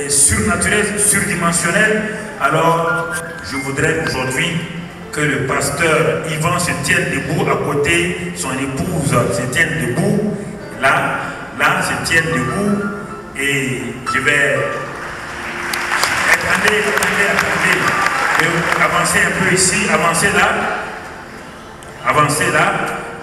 surnaturelle, surdimensionnelle. Alors, je voudrais aujourd'hui que le pasteur Yvan se tienne debout à côté, son épouse se tienne debout, là, se tienne debout, et je vais... Attendez, avancez un peu ici, avancez là.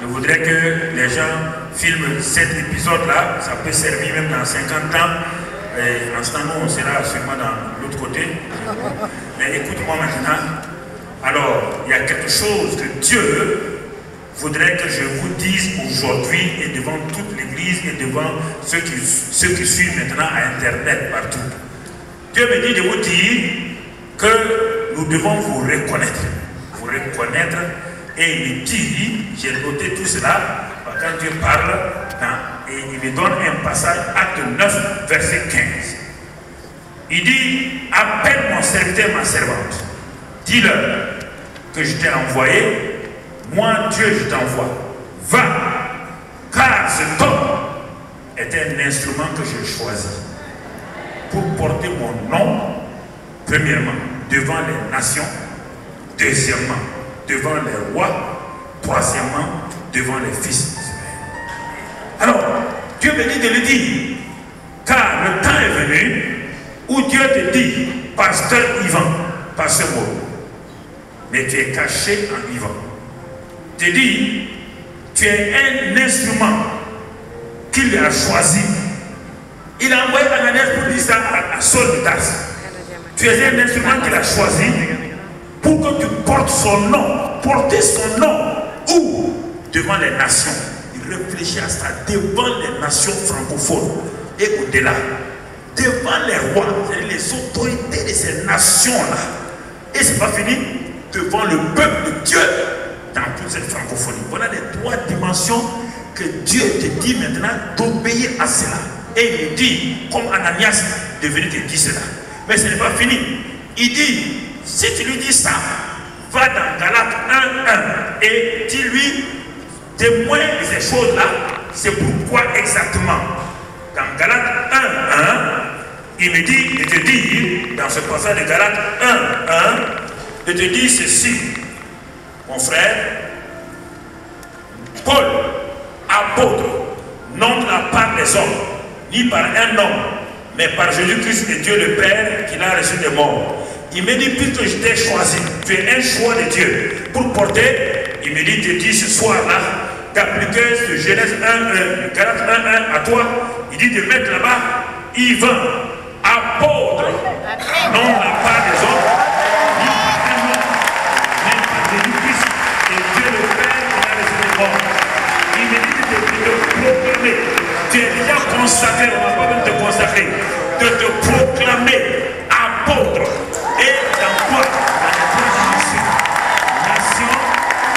Je voudrais que les gens filment cet épisode-là, ça peut servir même dans 50 ans. Et en ce temps, nous, on sera sûrement dans l'autre côté. Mais écoute-moi maintenant. Alors, il y a quelque chose que Dieu voudrait que je vous dise aujourd'hui et devant toute l'église et devant ceux qui suivent maintenant à Internet partout. Dieu me dit de vous dire que nous devons vous reconnaître. Vous reconnaître. Et il me dit, j'ai noté tout cela, quand Dieu parle, et il me donne un passage, acte 9, verset 15. Il dit, appelle mon serviteur, ma servante. Dis-leur que je t'ai envoyé, moi Dieu je t'envoie. Va, car cet homme est un instrument que j'ai choisi pour porter mon nom, premièrement, devant les nations, deuxièmement, devant les rois, troisièmement, devant les fils d'Israël. Alors, Dieu me dit de le dire, car le temps est venu où Dieu te dit, pasteur Yvan, pas ce mot, mais tu es caché en Yvan. Te dit, tu es un instrument qu'il a choisi. Il a envoyé Ananias pour dire ça à Saul de Tarse. Tu es un instrument qu'il a choisi pour que tu portes son nom, porter son nom, où? Devant les nations. Il réfléchit à ça, devant les nations francophones et au-delà. Devant les rois, c'est-à-dire les autorités de ces nations-là. Et c'est pas fini, devant le peuple de Dieu, dans toute cette francophonie. Voilà les trois dimensions que Dieu te dit maintenant d'obéir à cela. Et il dit, comme Ananias de venir te dire cela. Mais ce n'est pas fini. Il dit, si tu lui dis ça, va dans Galates 1:1 et dis-lui, témoin de ces choses-là, c'est pourquoi exactement. Dans Galates 1:1, il me dit de te dire, dans ce passage de Galates 1:1, de te dire ceci, mon frère, Paul, apôtre, non de la part des hommes, ni par un homme, mais par Jésus-Christ et Dieu le Père qui l'a reçu des morts. Il me dit, puisque je t'ai choisi, tu es un choix de Dieu pour porter, il me dit, te dit ce soir-là, d'appliquer ce Genèse 1, Galates 1:1 à toi, il dit de mettre là-bas, Yvan, apôtre, non de la part des hommes, ni par un homme, mais par Jésus-Christ et Dieu le Père qui l'a reçu des morts. Il me dit de proclamer, tu es déjà consacré, on ne va pas même te consacrer, de te proclamer apôtre. Et dans quoi? Dans les trois dimensions. Nation,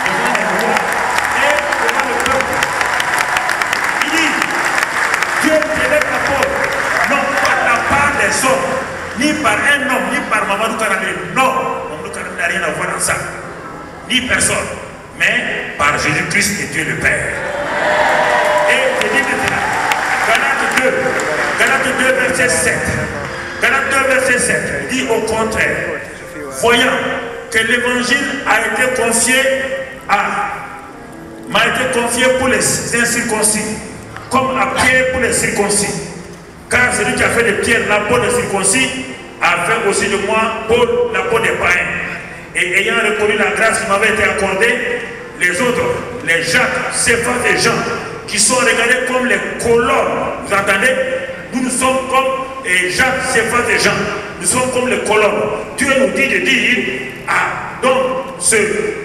devant les rois et devant le peuple. Il dit, Dieu t'élève apôtre, non pas de la part des hommes, ni par un homme, ni par Mamadou Karamé. Non, Mamadou Karamé n'a rien à voir dans ça. Ni personne, mais par Jésus-Christ et Dieu le Père. Et je dis maintenant, Galates 2, verset 7. Galates 2, verset 7 dit au contraire, voyant que l'évangile m'a été confié pour les incirconcis, comme à Pierre pour les circoncis. Car celui qui a fait de Pierre l'apôtre des circoncis a fait aussi de moi Paul l'apôtre des païens. Et ayant reconnu la grâce qui m'avait été accordée, les autres, les Jacques, Céphas et Jean, qui sont regardés comme les colonnes, vous entendez? Nous sommes comme Jacques, Céphas et Jean. Nous sommes comme les colonnes. Dieu nous dit de dire, donc ce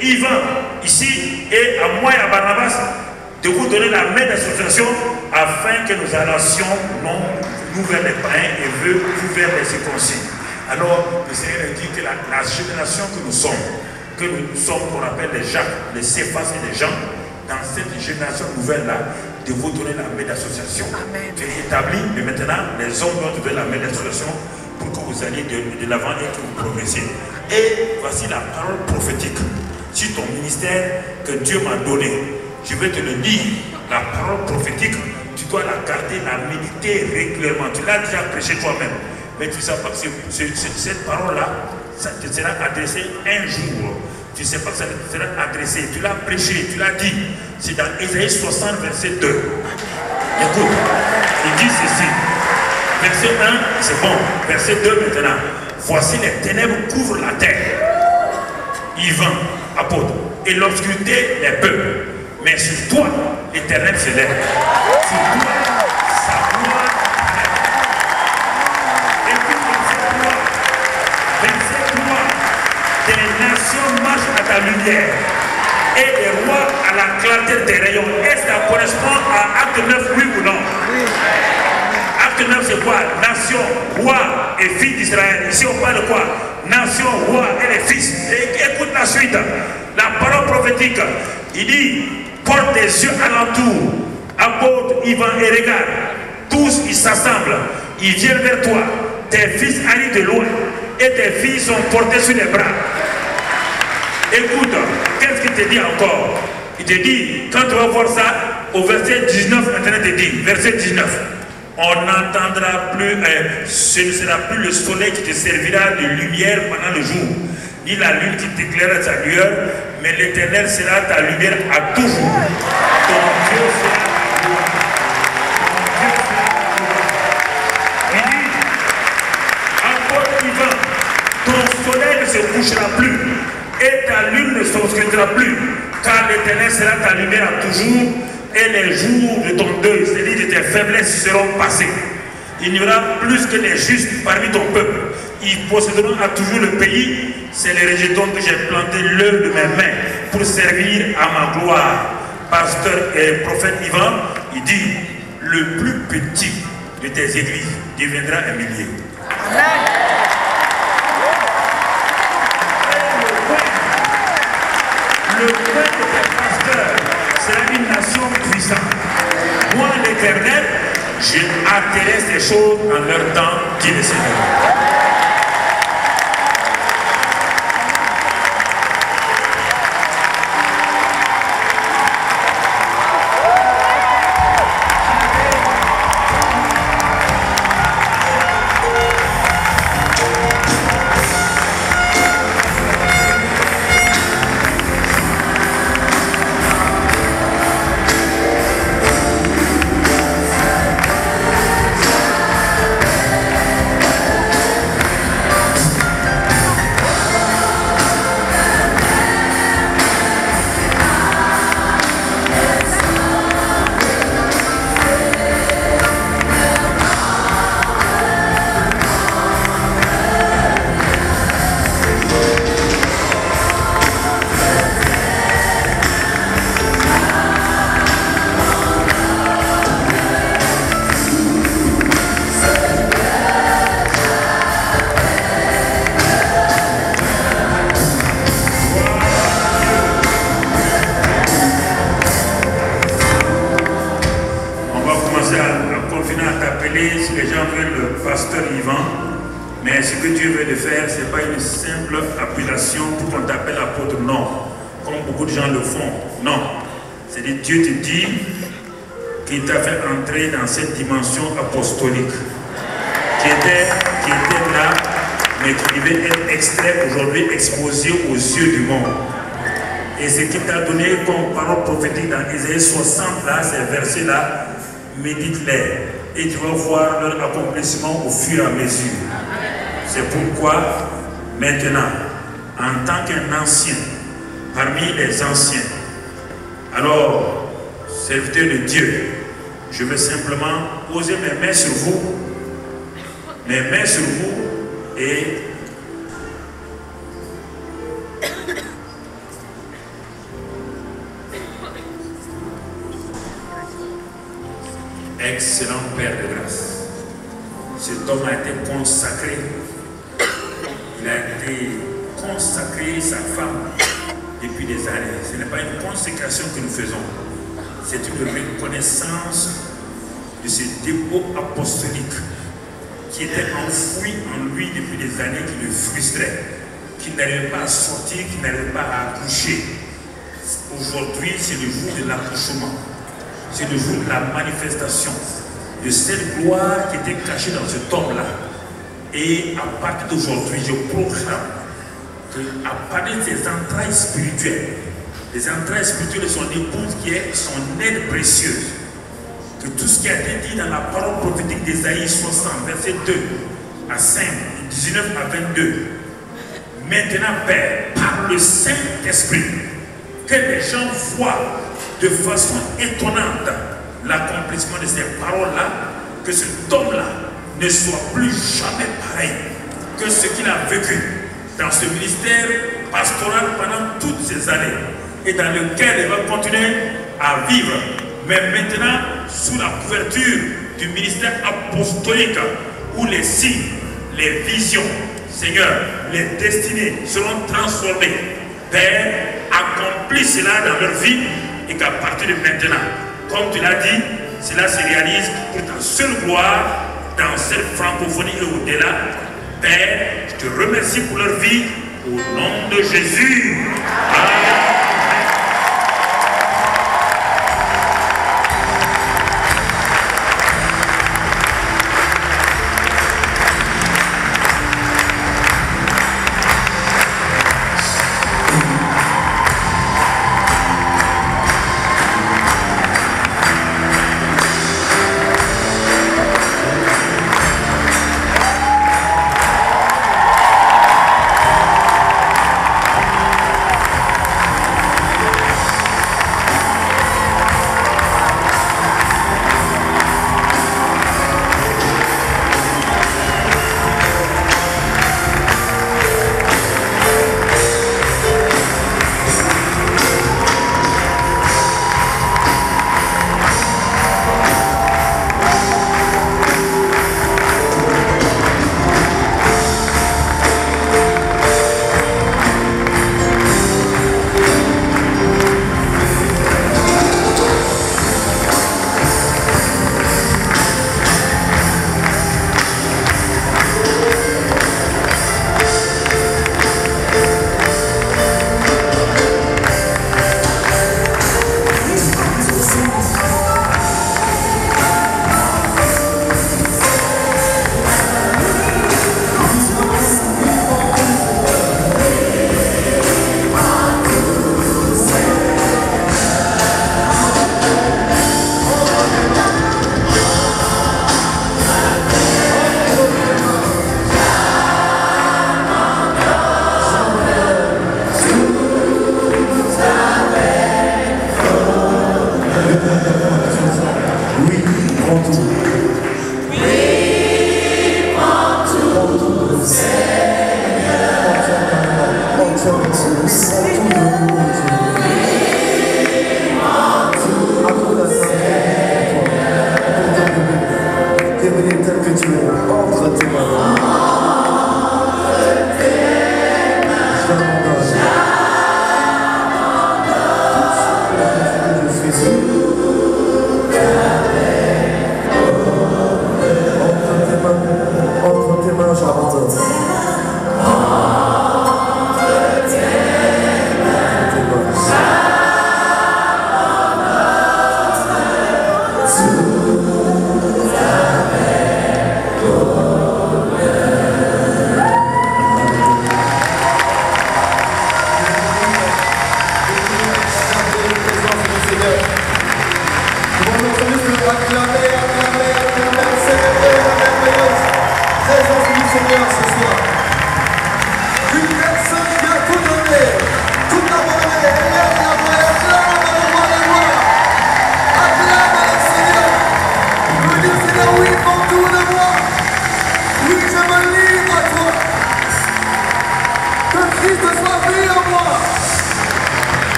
Yvan ici et à moi et à Barnabas de vous donner la main d'association afin que nous allions nous vers les païens et vous vers les circoncis. Alors le Seigneur dit que la génération que nous sommes qu'on appelle les Jacques, les Céphas et les Jean, dans cette génération nouvelle-là, de vous donner la main d'association. Tu es établi, mais maintenant, les hommes doivent donner la main d'association pour que vous alliez de l'avant et que vous progressiez. Et voici la parole prophétique sur ton ministère que Dieu m'a donné. Je vais te le dire, la parole prophétique, tu dois la garder, la méditer régulièrement. Tu l'as déjà prêché toi-même. Mais tu ne sais pas que cette parole-là, ça te sera adressé un jour. Tu ne sais pas que ça te sera adressé. Tu l'as prêché, tu l'as dit. C'est dans Ésaïe 60, verset 2. Écoute, il dit ceci. Verset 1, c'est bon. Verset 2 maintenant. Voici les ténèbres couvrent la terre. Yvan, apôtre. Et l'obscurité les peuples. Mais sur toi, l'Éternel se lève. Sur toi, sa gloire. Et puis verset 3. Des nations marchent à ta lumière. Et les rois à la clarté des rayons. Est-ce que ça correspond à Acte 9, oui ou non? Acte 9, c'est quoi? Nation, roi et fils d'Israël. Ici, on parle de quoi? Nation, roi et les fils. Et écoute la suite. La parole prophétique. Il dit, porte tes yeux alentour. Apôtre, Yvan et regarde. Tous, ils s'assemblent. Ils viennent vers toi. Tes fils arrivent de loin. Et tes filles sont portées sur les bras. Écoute, qu'est-ce qu'il te dit encore? Il te dit, quand tu vas voir ça, au verset 19, maintenant il te dit, verset 19. On n'entendra plus, ce ne sera plus le soleil qui te servira de lumière pendant le jour, ni la lune qui t'éclairera sa lueur, mais l'Éternel sera ta lumière à toujours. Ton Dieu sera ta gloire. Il dit, apôtre Yvan, ton soleil ne se couchera plus, et ta lune ne s'obscurcira plus, car l'Éternel sera ta lumière à toujours. Et les jours de ton deuil, c'est-à-dire de tes faiblesses, seront passés. Il n'y aura plus que les justes parmi ton peuple. Ils posséderont à toujours le pays. C'est les rejetons que j'ai planté l'œuvre de mes mains pour servir à ma gloire. Pasteur et prophète Yvan, il dit, le plus petit de tes églises deviendra un millier. Amen. Le point de tes pasteurs sera une nation puissante. Moi, l'Éternel, je hâterai ces choses en leur temps qui le Seigneur. Dans cette dimension apostolique qui était là, mais qui devait être extrait aujourd'hui, exposé aux yeux du monde. Et ce qui t'a donné comme parole prophétique dans Ésaïe 60, là, ces versets-là, médite-les et tu vas voir leur accomplissement au fur et à mesure. C'est pourquoi, maintenant, en tant qu'un ancien, parmi les anciens, alors, serviteur de Dieu, je veux simplement poser mes mains sur vous, et excellent Père de grâce. Cet homme a été consacré, il a été consacré, sa femme, depuis des années. Ce n'est pas une consécration que nous faisons. C'est une reconnaissance de ce dépôt apostolique qui était enfoui en lui depuis des années, qui le frustrait, qui n'arrivait pas à sortir, qui n'arrivait pas à accoucher. Aujourd'hui, c'est le jour de l'accouchement. c'est le jour de la manifestation de cette gloire qui était cachée dans cet homme-là. Et à partir d'aujourd'hui, je proclame qu'à partir de ses entrailles spirituelles, les entrailles spirituelles de son épouse qui est son aide précieuse, que tout ce qui a été dit dans la parole prophétique d'Ésaïe 60, verset 2 à 5, 19 à 22, maintenant, Père, par le Saint-Esprit, que les gens voient de façon étonnante l'accomplissement de ces paroles-là, que cet homme-là ne soit plus jamais pareil que ce qu'il a vécu dans ce ministère pastoral pendant toutes ces années et dans lequel il va continuer à vivre, mais maintenant sous la couverture du ministère apostolique où les signes, les visions, Seigneur, les destinées seront transformées. Père, accomplis cela dans leur vie et qu'à partir de maintenant, comme tu l'as dit, cela se réalise pour ta seule gloire dans cette francophonie et au-delà. Père, je te remercie pour leur vie au nom de Jésus. Amen.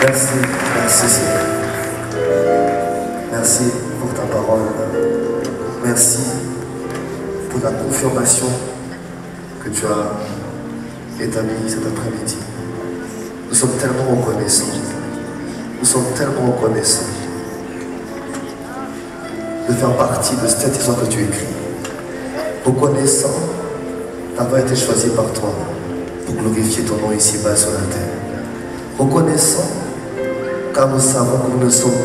Merci, merci Seigneur. Merci pour ta parole. Merci pour la confirmation que tu as établie cet après-midi. Nous sommes tellement reconnaissants. Nous sommes tellement reconnaissants de faire partie de cette histoire que tu écris. Reconnaissant d'avoir été choisi par toi. pour glorifier ton nom ici-bas sur la terre. Reconnaissant, car nous savons que nous ne sommes pas